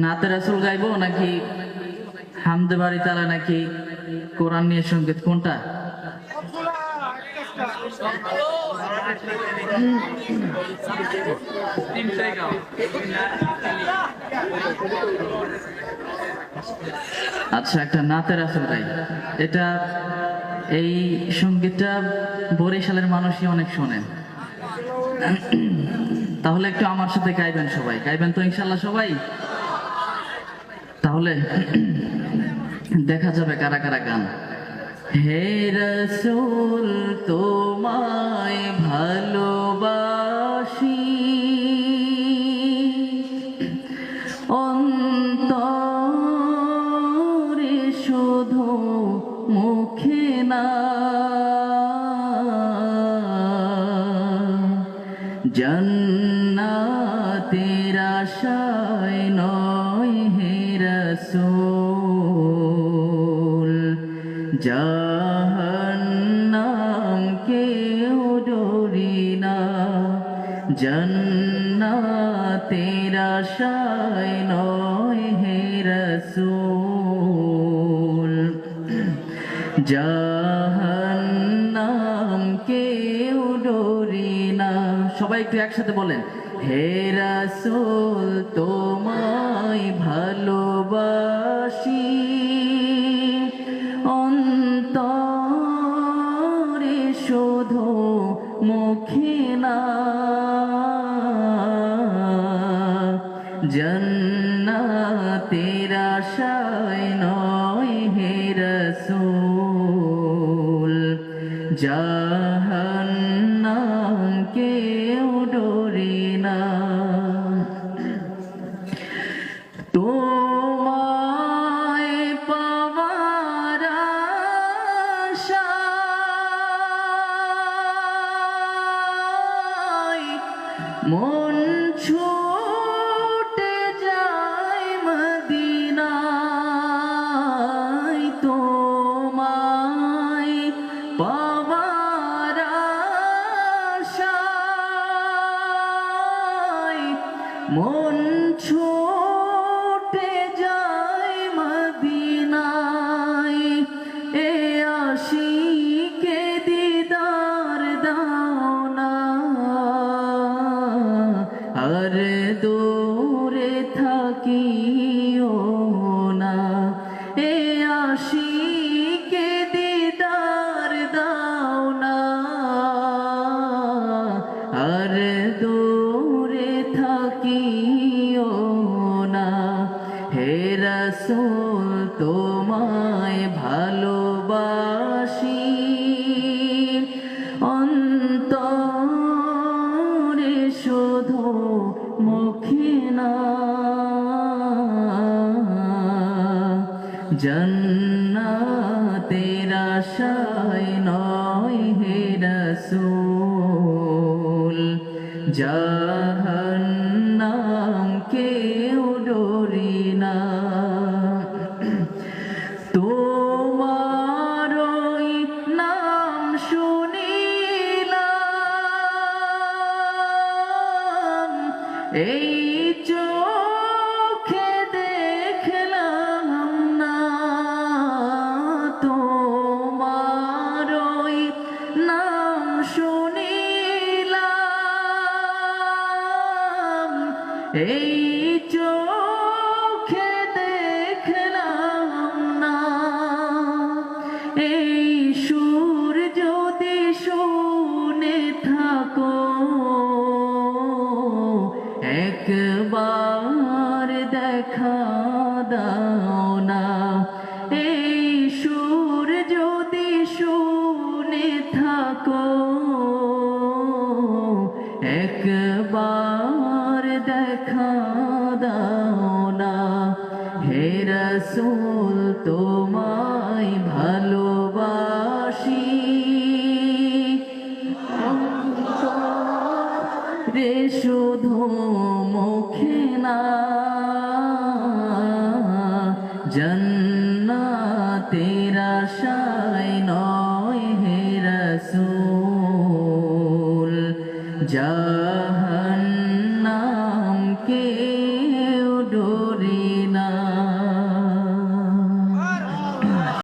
নাতে রাসূল গাইবো নাকি হামদে বাড়ি তালা নাকি কোরআন নিয়ে সঙ্গীত, কোনটা? আচ্ছা, একটা নাতে রাসূল গাই। এটা এই সঙ্গীতটা বরিশালের মানুষই অনেক শোনেন। তাহলে একটু আমার সাথে গাইবেন, সবাই গাইবেন তো ইনশাল্লাহ সবাই? তাহলে দেখা যাবে কারা কারা গান। হে রাসূল তোমায় ভালোবাসি, অন্তরে শুধু মুখে না, জান্নাতের আশায় নয় হে রাসূল, জাহান্নাম কেউ ডরি না, জান্নাতের আশায় নয় হে রাসূল, জাহান্নাম কেউ ডরি না। সবাই একটু একসাথে বলেন, হে রাসূল তোমায় ভালোবাসি, অন্তরে শুধু মুখে না, জান্নাতের আশায় নয় হে রাসূল, জাহান্নাম কেউ ডরি না। তোমায় পাওয়ার আশায় মন ছুটে যায় মদিনায়, তোমায় পাওয়ার আশায় মন ছুটে যায় মদিনায়, এ আশিকে দিদার দাও না, আর দূরে থাকিও না, এ আশিকে দিদার দাও না, আর দূরে থাকিও না। হে রাসূল তোমায় ভালোবাসি, অন্তরে শুধু মুখে না, জান্নাতের আশায় নয় হে রাসূল, জাহান্নাম কেউ ডরি না। তোমার ওই নাম শুনিলাম, এই চোখে দেখলাম না, তোমার ওই নাম শুনিলাম, এই চোখে দেখলাম না, এই সুর যদি শুনে থাকো একবার দেখা দাও না, এই সুর যদি শুনে থাকো একবার দেখা দাও না। হে রাসূল তোমায় ভালোবাসি, রে শুধু মুখে না, জান্নাতের আশায় নয় হে রাসূল, জাহান্নাম কেউ ডরি মদিনা